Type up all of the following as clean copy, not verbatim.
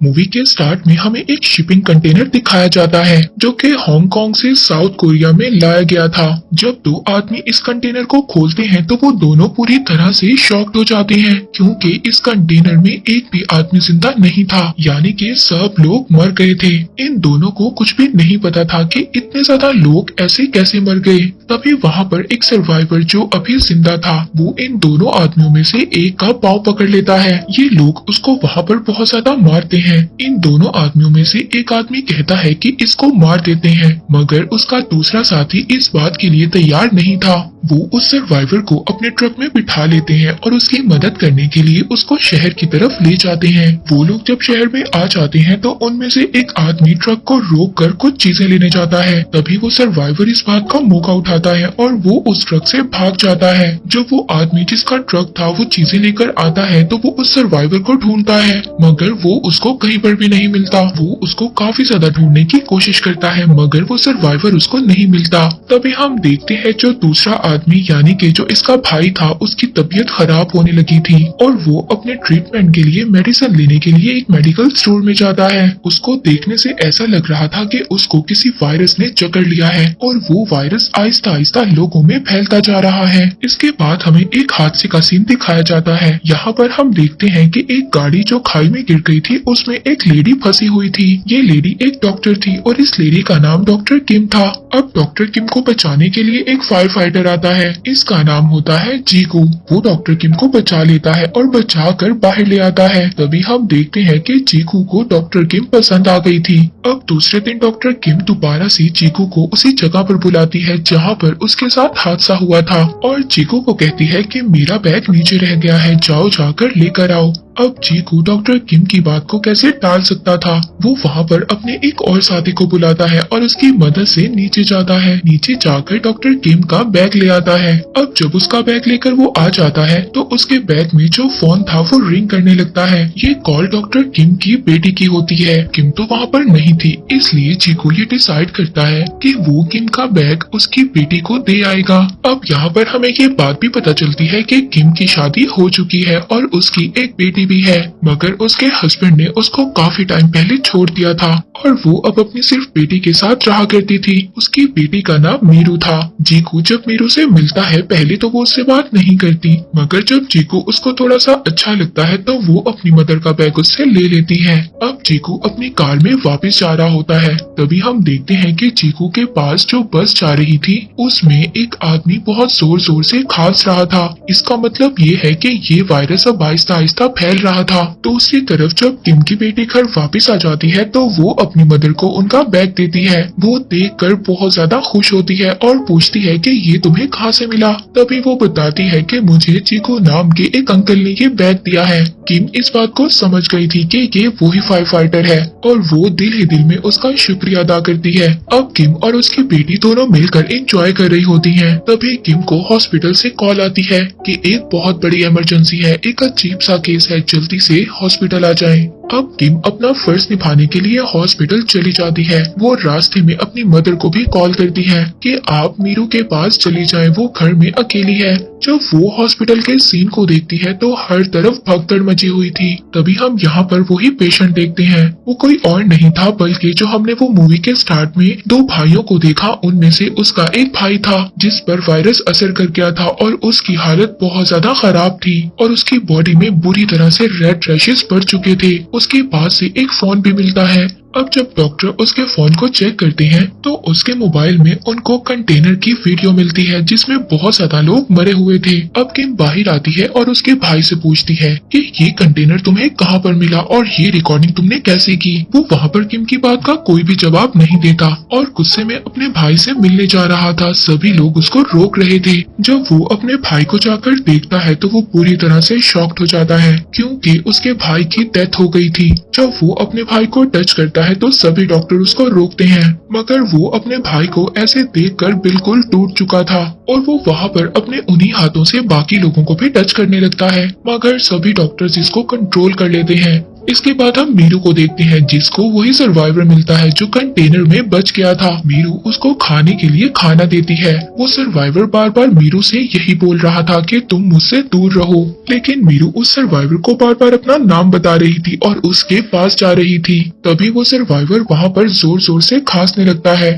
Movie के start में हमें एक शिपिंग कंटेनर दिखाया जाता है जो कि हांगकांग से साउथ कोरिया में लाया गया था। जब दो आदमी इस कंटेनर को खोलते हैं तो वो दोनों पूरी तरह से शॉक्ड हो जाते हैं क्योंकि इस कंटेनर में एक भी आदमी जिंदा नहीं था, यानी कि सब लोग मर गए थे। इन दोनों को कुछ भी नहीं पता था कि इतने ज्यादा लोग ऐसे कैसे मर गए। तभी वहाँ पर एक सर्वाइवर जो अभी जिंदा था वो इन दोनों आदमियों में से एक का पाँव पकड़ लेता है। ये लोग उसको वहाँ पर बहुत ज्यादा मारते हैं। इन दोनों आदमियों में से एक आदमी कहता है कि इसको मार देते हैं, मगर उसका दूसरा साथी इस बात के लिए तैयार नहीं था। वो उस सर्वाइवर को अपने ट्रक में बिठा लेते हैं और उसकी मदद करने के लिए उसको शहर की तरफ ले जाते हैं। वो लोग जब शहर में आ जाते हैं तो उनमें से एक आदमी ट्रक को रोक कर कुछ चीजें लेने जाता है। तभी वो सर्वाइवर इस बात का मौका उठाता है और वो उस ट्रक से भाग जाता है। जब वो आदमी जिसका ट्रक था वो चीजें लेकर आता है तो वो उस सर्वाइवर को ढूंढता है, मगर वो उसको कहीं पर भी नहीं मिलता। वो उसको काफी ज्यादा ढूंढने की कोशिश करता है मगर वो सर्वाइवर उसको नहीं मिलता। तभी हम देखते हैं जो दूसरा आदमी यानी कि जो इसका भाई था उसकी तबीयत खराब होने लगी थी और वो अपने ट्रीटमेंट के लिए मेडिसिन लेने के लिए एक मेडिकल स्टोर में जाता है। उसको देखने से ऐसा लग रहा था कि उसको किसी वायरस ने जकड़ लिया है और वो वायरस आहिस्ता आहिस्ता लोगों में फैलता जा रहा है। इसके बाद हमें एक हादसे का सीन दिखाया जाता है। यहाँ पर हम देखते हैं कि एक गाड़ी जो खाई में गिर गई थी उसमें एक लेडी फंसी हुई थी। ये लेडी एक डॉक्टर थी और इस लेडी का नाम डॉक्टर किम था। अब डॉक्टर किम को बचाने के लिए एक फायर फाइटर आता है, इसका नाम होता है जीकू। वो डॉक्टर किम को बचा लेता है और बचा कर बाहर ले आता है। तभी हम देखते हैं कि जीकू को डॉक्टर किम पसंद आ गई थी। अब दूसरे दिन डॉक्टर किम दोबारा से जीकू को उसी जगह पर बुलाती है जहाँ पर उसके साथ हादसा हुआ था और जीकू को कहती है कि मेरा बैग नीचे रह गया है, जाओ जाकर लेकर आओ। अब जीकू डॉक्टर किम की बात को कैसे टाल सकता था। वो वहाँ पर अपने एक और साथी को बुलाता है और उसकी मदद से नीचे जाता है। नीचे जाकर डॉक्टर किम का बैग ले आता है। अब जब उसका बैग लेकर वो आ जाता है तो उसके बैग में जो फोन था वो रिंग करने लगता है। ये कॉल डॉक्टर किम की बेटी की होती है। किम तो वहाँ पर नहीं थी, इसलिए जीकू ये डिसाइड करता है कि वो किम का बैग उसकी बेटी को दे आएगा। अब यहाँ पर हमें ये बात भी पता चलती है कि किम की शादी हो चुकी है और उसकी एक बेटी भी है, मगर उसके हस्बैंड ने उसको काफी टाइम पहले छोड़ दिया था और वो अब अपनी सिर्फ बेटी के साथ रहा करती थी। उसकी बेटी का नाम मीरू था। जीकू जब मीरू से मिलता है पहले तो वो उससे बात नहीं करती, मगर जब जीकू उसको थोड़ा सा अच्छा लगता है तो वो अपनी मदर का बैग उससे ले लेती है। अब जीकू अपनी कार में वापस जा रहा होता है। तभी हम देखते हैं कि जीकू के पास जो बस जा रही थी उसमें एक आदमी बहुत जोर जोर से खांस रहा था। इसका मतलब ये है कि ये वायरस अब आहिस्ता आहिस्ता फैल रहा था। दूसरी तरफ जब किम की बेटी घर वापस आ जाती है तो वो अपनी मदर को उनका बैग देती है। वो देखकर बहुत ज्यादा खुश होती है और पूछती है कि ये तुम्हें कहाँ से मिला। तभी वो बताती है कि मुझे जीकू नाम के एक अंकल ने ये बैग दिया है। किम इस बात को समझ गई थी कि ये वही फायर फाइटर है और वो दिल ही दिल में उसका शुक्रिया अदा करती है। अब किम और उसकी बेटी दोनों मिलकर एंजॉय कर रही होती हैं। तभी किम को हॉस्पिटल से कॉल आती है कि एक बहुत बड़ी इमरजेंसी है, एक अजीब सा केस है, जल्दी से हॉस्पिटल आ जाएं। अब किम अपना फर्ज निभाने के लिए हॉस्पिटल चली जाती है। वो रास्ते में अपनी मदर को भी कॉल करती है कि आप मीरू के पास चली जाएं, वो घर में अकेली है। जब वो हॉस्पिटल के सीन को देखती है तो हर तरफ भगदड़ मची हुई थी। तभी हम यहाँ पर वही पेशेंट देखते हैं। वो कोई और नहीं था बल्कि जो हमने वो मूवी के स्टार्ट में दो भाइयों को देखा उनमें से उसका एक भाई था जिस पर वायरस असर कर गया था और उसकी हालत बहुत ज्यादा खराब थी और उसकी बॉडी में बुरी तरह से रेड रैशेस पड़ चुके थे। उसके पास से एक फोन भी मिलता है। अब जब डॉक्टर उसके फोन को चेक करते हैं तो उसके मोबाइल में उनको कंटेनर की वीडियो मिलती है जिसमें बहुत ज्यादा लोग मरे हुए थे। अब किम बाहर आती है और उसके भाई से पूछती है कि ये कंटेनर तुम्हें कहाँ पर मिला और ये रिकॉर्डिंग तुमने कैसे की। वो वहाँ पर किम की बात का कोई भी जवाब नहीं देता और गुस्से में अपने भाई से मिलने जा रहा था। सभी लोग उसको रोक रहे थे। जब वो अपने भाई को जाकर देखता है तो वो पूरी तरह से शॉक्ड हो जाता है क्योंकि उसके भाई की डेथ हो गई थी। जब वो अपने भाई को टच करता है तो सभी डॉक्टर उसको रोकते हैं, मगर वो अपने भाई को ऐसे देखकर बिल्कुल टूट चुका था और वो वहाँ पर अपने उन्हीं हाथों से बाकी लोगों को भी टच करने लगता है, मगर सभी डॉक्टर्स इसको कंट्रोल कर लेते हैं। इसके बाद हम मीरू को देखते हैं जिसको वही सर्वाइवर मिलता है जो कंटेनर में बच गया था। मीरू उसको खाने के लिए खाना देती है। वो सर्वाइवर बार बार मीरू से यही बोल रहा था कि तुम मुझसे दूर रहो, लेकिन मीरू उस सर्वाइवर को बार बार अपना नाम बता रही थी और उसके पास जा रही थी। तभी वो सर्वाइवर वहाँ पर जोर जोर से खांसने लगता है।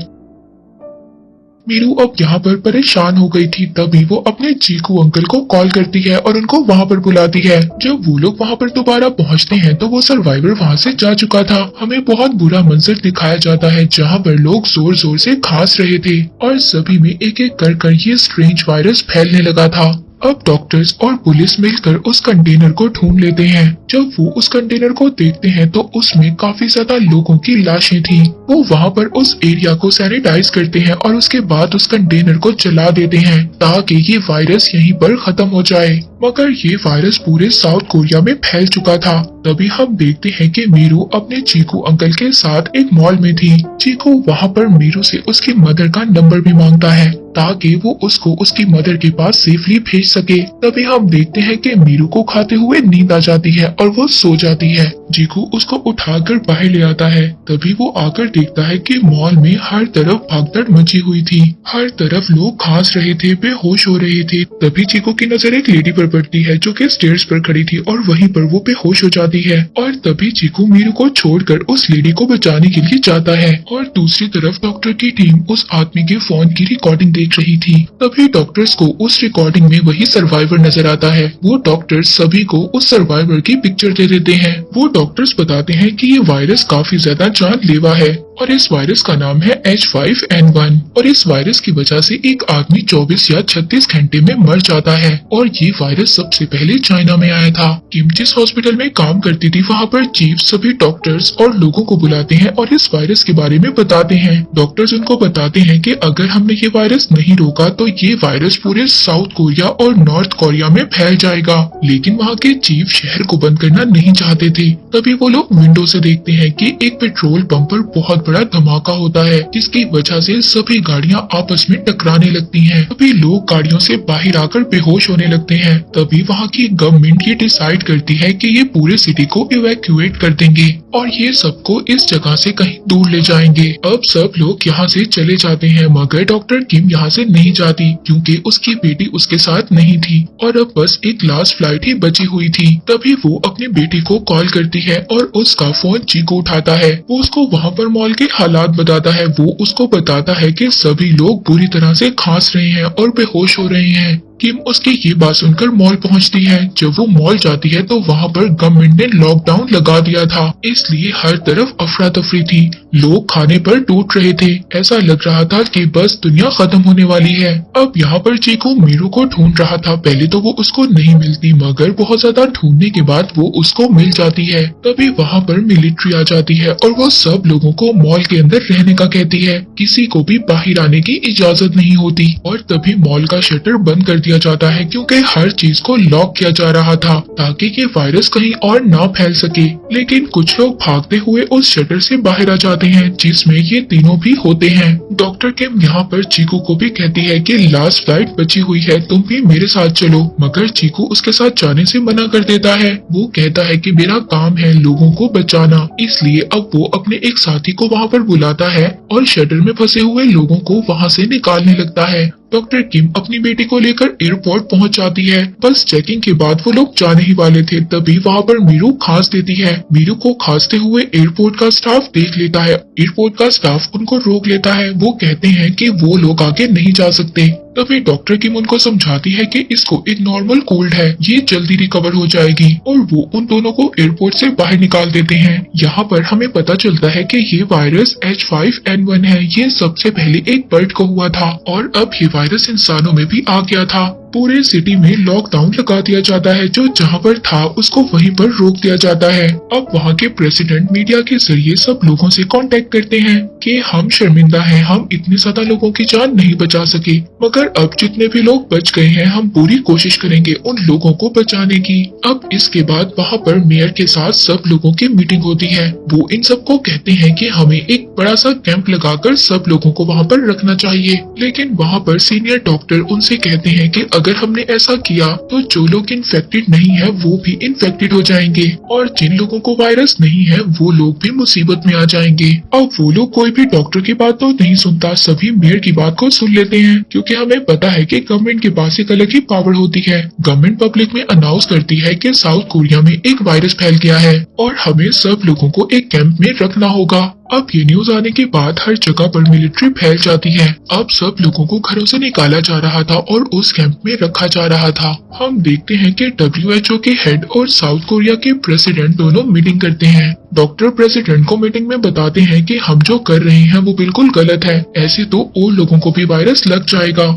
मीरू अब यहाँ पर परेशान हो गई थी। तभी वो अपने चीकू अंकल को कॉल करती है और उनको वहाँ पर बुलाती है। जब वो लोग वहाँ पर दोबारा पहुँचते हैं तो वो सर्वाइवर वहाँ से जा चुका था। हमें बहुत बुरा मंजर दिखाया जाता है जहाँ पर लोग जोर जोर से खांस रहे थे और सभी में एक एक कर ये स्ट्रेंज वायरस फैलने लगा था। अब डॉक्टर्स और पुलिस मिलकर उस कंटेनर को ढूंढ लेते हैं। जब वो उस कंटेनर को देखते हैं तो उसमें काफी ज्यादा लोगों की लाशें थी। वो वहाँ पर उस एरिया को सैनिटाइज करते हैं और उसके बाद उस कंटेनर को जला देते हैं ताकि ये वायरस यहीं पर खत्म हो जाए। मगर ये वायरस पूरे साउथ कोरिया में फैल चुका था। तभी हम देखते हैं कि मीरू अपने चीकू अंकल के साथ एक मॉल में थी। चीकू वहाँ पर मीरू से उसकी मदर का नंबर भी मांगता है ताकि वो उसको उसकी मदर के पास सेफली भेज सके। तभी हम देखते हैं कि मीरू को खाते हुए नींद आ जाती है और वो सो जाती है। चीकू उसको उठाकर बाहर ले आता है। तभी वो आकर देखता है कि मॉल में हर तरफ भागदड़ मची हुई थी। हर तरफ लोग खांस रहे थे, बेहोश हो रहे थे। तभी चीकू की नजर एक लेडी पर पड़ती है जो कि स्टेयर्स पर खड़ी थी और वहीं पर वो बेहोश हो जाती है। और तभी चीकू मीरू को छोड़कर उस लेडी को बचाने के लिए जाता है। और दूसरी तरफ डॉक्टर की टीम उस आदमी के फोन की रिकॉर्डिंग देख रही थी। तभी डॉक्टर्स को उस रिकॉर्डिंग में वही सर्वाइवर नजर आता है। वो डॉक्टर सभी को उस सर्वाइवर की पिक्चर दे देते हैं। वो डॉक्टर्स बताते हैं कि ये वायरस काफी ज्यादा जानलेवा है और इस वायरस का नाम है H5N1 और इस वायरस की वजह से एक आदमी 24 या 36 घंटे में मर जाता है। और ये वायरस सबसे पहले चाइना में आया था। किम जिस हॉस्पिटल में काम करती थी वहाँ पर चीफ सभी डॉक्टर्स और लोगों को बुलाते हैं और इस वायरस के बारे में बताते हैं। डॉक्टर्स उनको बताते हैं कि अगर हमने ये वायरस नहीं रोका तो ये वायरस पूरे साउथ कोरिया और नॉर्थ कोरिया में फैल जाएगा। लेकिन वहाँ के चीफ शहर को बंद करना नहीं चाहते थे। तभी वो लोग विंडो से देखते हैं कि एक पेट्रोल पंप पर बहुत बड़ा धमाका होता है जिसकी वजह से सभी गाड़ियां आपस में टकराने लगती हैं। तभी लोग गाड़ियों से बाहर आकर बेहोश होने लगते हैं। तभी वहाँ की गवर्नमेंट ये डिसाइड करती है कि ये पूरे सिटी को इवैक्यूएट कर देंगे और ये सबको इस जगह से कहीं दूर ले जाएंगे। अब सब लोग यहाँ से चले जाते हैं मगर डॉक्टर किम यहाँ से नहीं जाती क्योंकि उसकी बेटी उसके साथ नहीं थी और अब बस एक लास्ट फ्लाइट ही बची हुई थी। तभी वो अपनी बेटी को कॉल करती है और उसका फोन चीकू उठाता है। वो उसको वहाँ पर मॉल के हालात बताता है। वो उसको बताता है कि सभी लोग बुरी तरह से खांस रहे हैं और बेहोश हो रहे हैं। किम उसकी ये बात सुनकर मॉल पहुंचती है। जब वो मॉल जाती है तो वहाँ पर गवर्नमेंट ने लॉकडाउन लगा दिया था, इसलिए हर तरफ अफरा तफरी थी। लोग खाने पर टूट रहे थे। ऐसा लग रहा था कि बस दुनिया खत्म होने वाली है। अब यहाँ पर चीकू मीरू को ढूंढ रहा था। पहले तो वो उसको नहीं मिलती मगर बहुत ज्यादा ढूंढने के बाद वो उसको मिल जाती है। तभी वहाँ पर मिलिट्री आ जाती है और वो सब लोगों को मॉल के अंदर रहने का कहती है। किसी को भी बाहर आने की इजाजत नहीं होती। और तभी मॉल का शटर बंद कर दिया जाता है क्योंकि हर चीज को लॉक किया जा रहा था ताकि ये वायरस कहीं और ना फैल सके। लेकिन कुछ लोग भागते हुए उस शटर से बाहर आ जाते हैं जिसमें ये तीनों भी होते हैं। डॉक्टर किम यहाँ पर चीकू को भी कहती है कि लास्ट फ्लाइट बची हुई है, तुम भी मेरे साथ चलो। मगर चीकू उसके साथ जाने से मना कर देता है। वो कहता है कि मेरा काम है लोगों को बचाना, इसलिए अब वो अपने एक साथी को वहाँ पर बुलाता है और शटर में फंसे हुए लोगों को वहाँ से निकालने लगता है। डॉक्टर किम अपनी बेटी को लेकर एयरपोर्ट पहुंच जाती है। बस चेकिंग के बाद वो लोग जाने ही वाले थे। तभी वहाँ पर मीरू खांस देती है। मीरू को खांसते हुए एयरपोर्ट का स्टाफ देख लेता है। एयरपोर्ट का स्टाफ उनको रोक लेता है। वो कहते हैं कि वो लोग आगे नहीं जा सकते। तभी डॉक्टर किम उनको समझाती है कि इसको एक नॉर्मल कोल्ड है, ये जल्दी रिकवर हो जाएगी और वो उन दोनों को एयरपोर्ट से बाहर निकाल देते हैं। यहाँ पर हमें पता चलता है कि ये वायरस H5N1 है। ये सबसे पहले एक बर्ड को हुआ था और अब ये वायरस इंसानों में भी आ गया था। पूरे सिटी में लॉकडाउन लगा दिया जाता है। जो जहाँ पर था उसको वहीं पर रोक दिया जाता है। अब वहाँ के प्रेसिडेंट मीडिया के जरिए सब लोगों से कांटेक्ट करते हैं कि हम शर्मिंदा हैं, हम इतने ज्यादा लोगों की जान नहीं बचा सके, मगर अब जितने भी लोग बच गए हैं हम पूरी कोशिश करेंगे उन लोगों को बचाने की। अब इसके बाद वहाँ पर मेयर के साथ सब लोगों की मीटिंग होती है। वो इन सबको कहते हैं कि हमें एक बड़ा सा कैंप लगाकर सब लोगों को वहाँ पर रखना चाहिए। लेकिन वहाँ पर सीनियर डॉक्टर उनसे कहते हैं कि अगर हमने ऐसा किया तो जो लोग इन्फेक्टेड नहीं है वो भी इन्फेक्टेड हो जाएंगे और जिन लोगों को वायरस नहीं है वो लोग भी मुसीबत में आ जाएंगे। अब वो लोग कोई भी डॉक्टर की बात तो नहीं सुनता, सभी मेयर की बात को सुन लेते हैं क्योंकि हमें पता है कि गवर्नमेंट के पास एक अलग ही पावर होती है। गवर्नमेंट पब्लिक में अनाउंस करती है कि साउथ कोरिया में एक वायरस फैल गया है और हमें सब लोगों को एक कैंप में रखना होगा। अब ये न्यूज आने के बाद हर जगह पर मिलिट्री फैल जाती है। अब सब लोगों को घरों से निकाला जा रहा था और उस कैंप में रखा जा रहा था। हम देखते हैं कि WHO के हेड और साउथ कोरिया के प्रेसिडेंट दोनों मीटिंग करते हैं। डॉक्टर प्रेसिडेंट को मीटिंग में बताते हैं कि हम जो कर रहे हैं वो बिल्कुल गलत है, ऐसे तो और लोगों को भी वायरस लग जाएगा।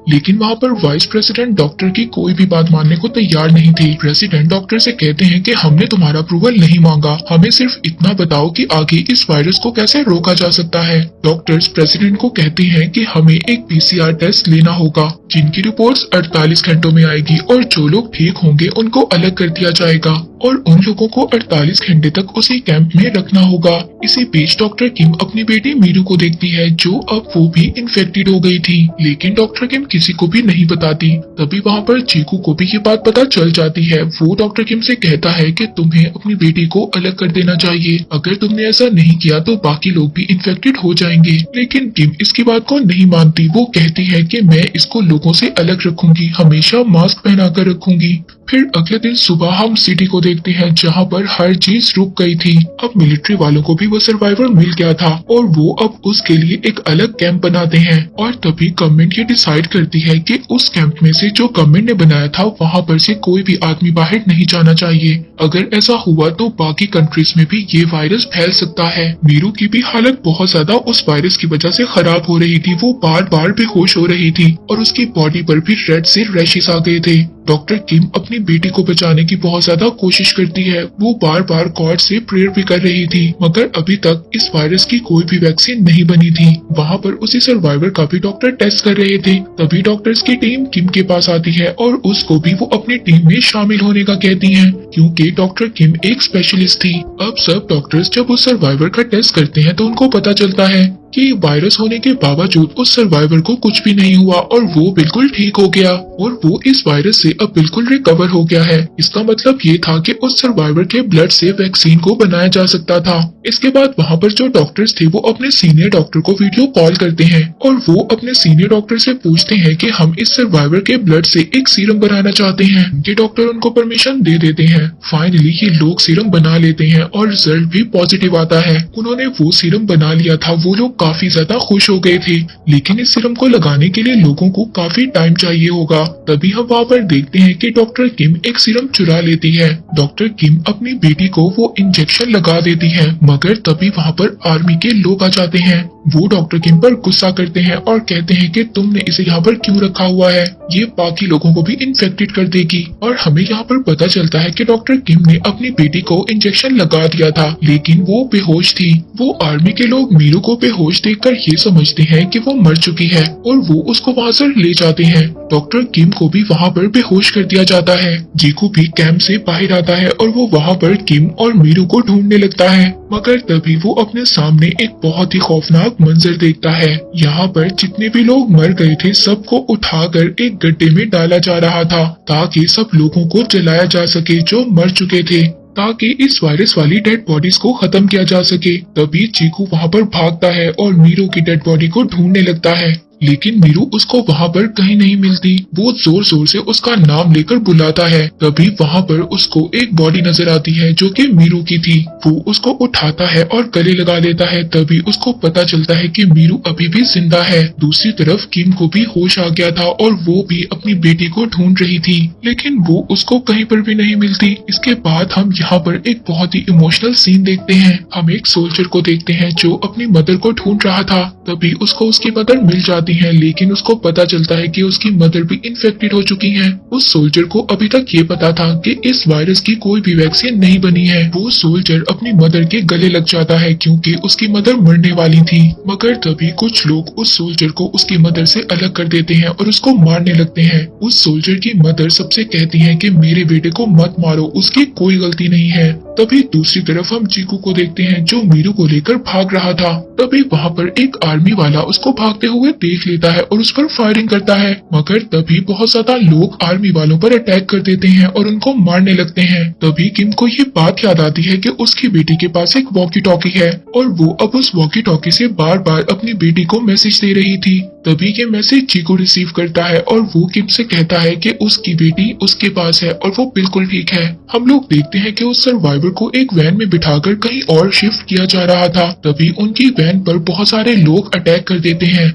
लेकिन वहाँ पर वाइस प्रेसिडेंट डॉक्टर की कोई भी बात मानने को तैयार नहीं थी। प्रेसिडेंट डॉक्टर से कहते हैं कि हमने तुम्हारा अप्रूवल नहीं मांगा, हमें सिर्फ इतना बताओ कि आगे इस वायरस को कैसे रोका जा सकता है। डॉक्टर्स प्रेसिडेंट को कहते हैं कि हमें एक PCR टेस्ट लेना होगा जिनकी रिपोर्ट्स 48 घंटों में आएगी और जो लोग ठीक होंगे उनको अलग कर दिया जाएगा और उन लोगों को 48 घंटे तक उसी कैंप में रखना होगा। इसी बीच डॉक्टर किम अपनी बेटी मीरू को देखती है जो अब वो भी इन्फेक्टेड हो गई थी, लेकिन डॉक्टर किम किसी को भी नहीं बताती। तभी वहाँ पर चीकू को भी ये बात पता चल जाती है। वो डॉक्टर किम से कहता है कि तुम्हें अपनी बेटी को अलग कर देना चाहिए, अगर तुमने ऐसा नहीं किया तो बाकी लोग भी इन्फेक्टेड हो जाएंगे। लेकिन किम इसकी बात को नहीं मानती। वो कहती है कि मैं इसको लोगों से अलग रखूंगी, हमेशा मास्क पहना कर रखूंगी। फिर अगले दिन सुबह हम सिटी को देखते हैं जहाँ पर हर चीज रुक गई थी। अब मिलिट्री वालों को भी वो सर्वाइवर मिल गया था और वो अब उसके लिए एक अलग कैंप बनाते हैं। और तभी गवर्नमेंट ये डिसाइड करती है कि उस कैंप में से जो गवर्नमेंट ने बनाया था वहाँ पर से कोई भी आदमी बाहर नहीं जाना चाहिए। अगर ऐसा हुआ तो बाकी कंट्रीज में भी ये वायरस फैल सकता है। मीरू की भी हालत बहुत ज्यादा उस वायरस की वजह से खराब हो रही थी। वो बार बार बेहोश हो रही थी और उसकी बॉडी पर भी रेड से रैशेस आ गए थे। डॉक्टर किम अपनी बेटी को बचाने की बहुत ज्यादा कोशिश करती है। वो बार बार गॉड से प्रेयर भी कर रही थी, मगर अभी तक इस वायरस की कोई भी वैक्सीन नहीं बनी थी। वहाँ पर उसी सर्वाइवर का भी डॉक्टर टेस्ट कर रहे थे। तभी डॉक्टर्स की टीम किम के पास आती है और उसको भी वो अपनी टीम में शामिल होने का कहती हैं, क्योंकि डॉक्टर किम एक स्पेशलिस्ट थी। अब सब डॉक्टर्स जब उस सर्वाइवर का टेस्ट करते हैं तो उनको पता चलता है कि वायरस होने के बावजूद उस सर्वाइवर को कुछ भी नहीं हुआ और वो बिल्कुल ठीक हो गया और वो इस वायरस से अब बिल्कुल रिकवर हो गया है। इसका मतलब ये था कि उस सर्वाइवर के ब्लड से वैक्सीन को बनाया जा सकता था। इसके बाद वहाँ पर जो डॉक्टर्स थे वो अपने सीनियर डॉक्टर को वीडियो कॉल करते हैं और वो अपने सीनियर डॉक्टर से पूछते हैं कि हम इस सर्वाइवर के ब्लड से एक सीरम बनाना चाहते हैं। ये डॉक्टर उनको परमिशन दे देते हैं। फाइनली ये लोग सीरम बना लेते हैं और रिजल्ट भी पॉजिटिव आता है। उन्होंने वो सीरम बना लिया था। वो लोग काफी ज्यादा खुश हो गए थे, लेकिन इस सीरम को लगाने के लिए लोगों को काफी टाइम चाहिए होगा। तभी हम वहाँ पर देखते हैं कि डॉक्टर किम एक सीरम चुरा लेती है। डॉक्टर किम अपनी बेटी को वो इंजेक्शन लगा देती है, मगर तभी वहाँ पर आर्मी के लोग आ जाते हैं। वो डॉक्टर किम पर गुस्सा करते हैं और कहते हैं कि तुमने इसे यहाँ पर क्यों रखा हुआ है, ये बाकी लोगों को भी इन्फेक्टेड कर देगी। और हमें यहाँ पर पता चलता है कि डॉक्टर किम ने अपनी बेटी को इंजेक्शन लगा दिया था, लेकिन वो बेहोश थी। वो आर्मी के लोग मीरू को बेहोश देखकर ये समझते हैं कि वो मर चुकी है और वो उसको वहाँ से ले जाते हैं। डॉक्टर किम को भी वहाँ पर बेहोश कर दिया जाता है। जीकू भी कैंप से बाहर आता है और वो वहाँ पर किम और मीरू को ढूंढने लगता है, मगर तभी वो अपने सामने एक बहुत ही खौफनाक मंजर देखता है। यहाँ पर जितने भी लोग मर गए थे सबको उठाकर एक गड्ढे में डाला जा रहा था ताकि सब लोगों को जलाया जा सके जो मर चुके थे, ताकि इस वायरस वाली डेड बॉडीज को खत्म किया जा सके। तभी चीकू वहाँ पर भागता है और मीरू की डेड बॉडी को ढूंढने लगता है, लेकिन मीरू उसको वहाँ पर कहीं नहीं मिलती। वो जोर जोर से उसका नाम लेकर बुलाता है। तभी वहाँ पर उसको एक बॉडी नजर आती है जो कि मीरू की थी। वो उसको उठाता है और गले लगा लेता है। तभी उसको पता चलता है कि मीरू अभी भी जिंदा है। दूसरी तरफ किम को भी होश आ गया था और वो भी अपनी बेटी को ढूंढ रही थी, लेकिन वो उसको कहीं पर भी नहीं मिलती। इसके बाद हम यहाँ पर एक बहुत ही इमोशनल सीन देखते हैं। हम एक सोल्जर को देखते हैं जो अपनी मदर को ढूंढ रहा था। तभी उसको उसकी मदर मिल जाती है, लेकिन उसको पता चलता है कि उसकी मदर भी इन्फेक्टेड हो चुकी हैं। उस सोल्जर को अभी तक ये पता था कि इस वायरस की कोई भी वैक्सीन नहीं बनी है। वो सोल्जर अपनी मदर के गले लग जाता है क्योंकि उसकी मदर मरने वाली थी, मगर तभी कुछ लोग उस सोल्जर को उसकी मदर से अलग कर देते हैं और उसको मारने लगते हैं। उस सोल्जर की मदर सबसे कहती है कि मेरे बेटे को मत मारो, उसकी कोई गलती नहीं है। तभी दूसरी तरफ हम चीकू को देखते हैं जो मीरू को लेकर भाग रहा था। तभी वहाँ पर एक आर्मी वाला उसको भागते हुए देख देख लेता है और उस पर फायरिंग करता है, मगर तभी बहुत ज्यादा लोग आर्मी वालों पर अटैक कर देते हैं और उनको मारने लगते हैं। तभी किम को ये बात याद आती है कि उसकी बेटी के पास एक वॉकी टॉकी है और वो अब उस वॉकी टॉकी से बार बार अपनी बेटी को मैसेज दे रही थी। तभी ये मैसेज चीकू रिसीव करता है और वो किम से कहता है कि उसकी बेटी उसके पास है और वो बिल्कुल ठीक है। हम लोग देखते हैं कि उस सर्वाइवर को एक वैन में बिठाकर कहीं और शिफ्ट किया जा रहा था। तभी उनकी वैन पर बहुत सारे लोग अटैक कर देते हैं।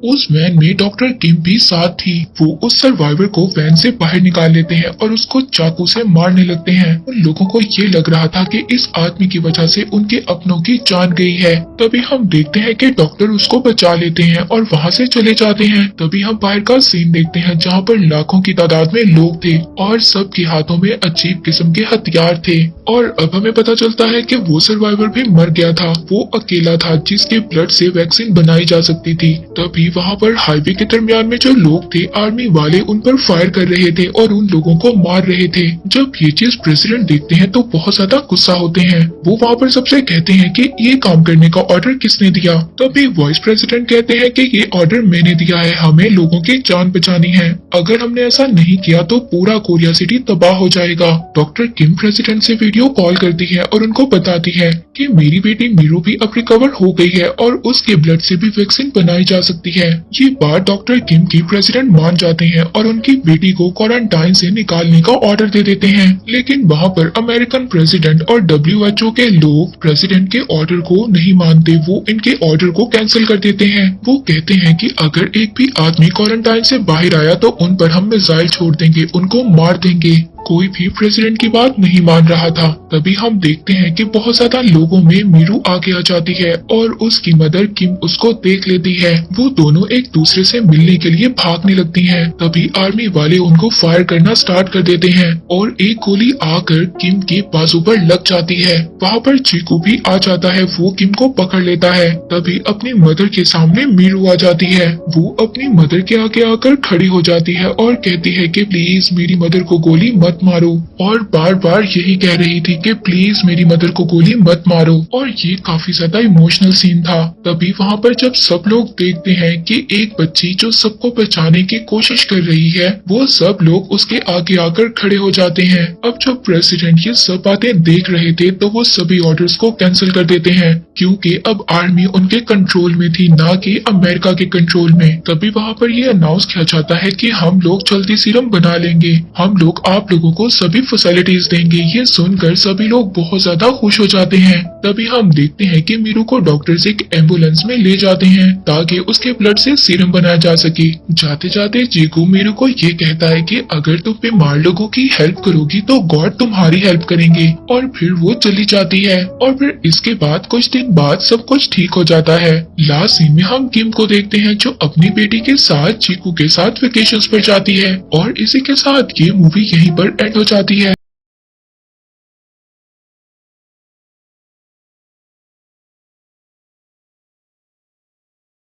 उस वैन में डॉक्टर किम भी साथ थी। वो उस सर्वाइवर को वैन से बाहर निकाल लेते हैं और उसको चाकू से मारने लगते हैं। उन लोगों को ये लग रहा था कि इस आदमी की वजह से उनके अपनों की जान गई है। तभी हम देखते हैं कि डॉक्टर उसको बचा लेते हैं और वहाँ से चले जाते हैं। तभी हम बाहर का सीन देखते हैं जहाँ पर लाखों की तादाद में लोग थे और सबके हाथों में अजीब किस्म के हथियार थे। और अब हमें पता चलता है कि वो सर्वाइवर भी मर गया था। वो अकेला था जिसके ब्लड से वैक्सीन बनाई जा सकती थी। तभी वहाँ पर हाईवे के दरमियान में जो लोग थे, आर्मी वाले उन पर फायर कर रहे थे और उन लोगों को मार रहे थे। जब ये चीज प्रेसिडेंट देखते हैं तो बहुत ज्यादा गुस्सा होते हैं। वो वहाँ पर सबसे कहते हैं कि ये काम करने का ऑर्डर किसने दिया। तभी वाइस प्रेसिडेंट कहते हैं कि ये ऑर्डर मैंने दिया है, हमें लोगों की जान बचानी है। अगर हमने ऐसा नहीं किया तो पूरा कोरिया सिटी तबाह हो जाएगा। डॉक्टर किम प्रेसिडेंट से वीडियो कॉल करती है और उनको बताती है कि मेरी बेटी मीरू भी अब रिकवर हो गई है और उसके ब्लड से भी वैक्सीन बनाई जा सकती है। ये बात डॉक्टर किम की प्रेसिडेंट मान जाते हैं और उनकी बेटी को क्वारंटाइन से निकालने का ऑर्डर दे देते हैं। लेकिन वहाँ पर अमेरिकन प्रेसिडेंट और WHO के लोग प्रेसिडेंट के ऑर्डर को नहीं मानते। वो इनके ऑर्डर को कैंसिल कर देते हैं। वो कहते हैं कि अगर एक भी आदमी क्वारंटाइन से बाहर आया तो उन पर हम मिसाइल छोड़ देंगे, उनको मार देंगे। कोई भी प्रेसिडेंट की बात नहीं मान रहा था। तभी हम देखते हैं कि बहुत ज्यादा लोगों में मीरू आगे आ जाती है और उसकी मदर किम उसको देख लेती है। वो दोनों एक दूसरे से मिलने के लिए भागने लगती हैं। तभी आर्मी वाले उनको फायर करना स्टार्ट कर देते हैं और एक गोली आकर किम के बाजू पर लग जाती है। वहाँ पर चीकू भी आ जाता है, वो किम को पकड़ लेता है। तभी अपनी मदर के सामने मीरू आ जाती है। वो अपनी मदर के आगे आकर खड़ी हो जाती है और कहती है कि प्लीज मेरी मदर को गोली मत मारो, और बार बार यही कह रही थी कि प्लीज मेरी मदर को गोली मत मारो। और ये काफी ज्यादा इमोशनल सीन था। तभी वहाँ पर जब सब लोग देखते हैं कि एक बच्ची जो सबको बचाने की कोशिश कर रही है, वो सब लोग उसके आगे आकर खड़े हो जाते हैं। अब जब प्रेसिडेंट ये सब बातें देख रहे थे तो वो सभी ऑर्डर्स को कैंसिल कर देते हैं, क्योंकि अब आर्मी उनके कंट्रोल में थी, ना कि अमेरिका के कंट्रोल में। तभी वहाँ पर ये अनाउंस किया जाता है कि हम लोग जल्दी सीरम बना लेंगे, हम लोग आप लोगों को सभी फैसिलिटीज देंगे। ये सुनकर सभी लोग बहुत ज्यादा खुश हो जाते हैं। तभी हम देखते हैं कि मीरू को डॉक्टर्स एक एम्बुलेंस में ले जाते हैं ताकि उसके ब्लड से सीरम बनाया जा सके। जाते जाते जीगू मीरू को ये कहता है कि अगर तुम बीमार लोगों की हेल्प करोगी तो गॉड तुम्हारी हेल्प करेंगे। और फिर वो चली जाती है और फिर इसके बाद कुछ दिन बाद सब कुछ ठीक हो जाता है। लास्ट सीन में हम किम को देखते हैं जो अपनी बेटी के साथ चीकू के साथ वेकेशंस पर जाती है। और इसी के साथ ये मूवी यहीं पर एंड हो जाती है।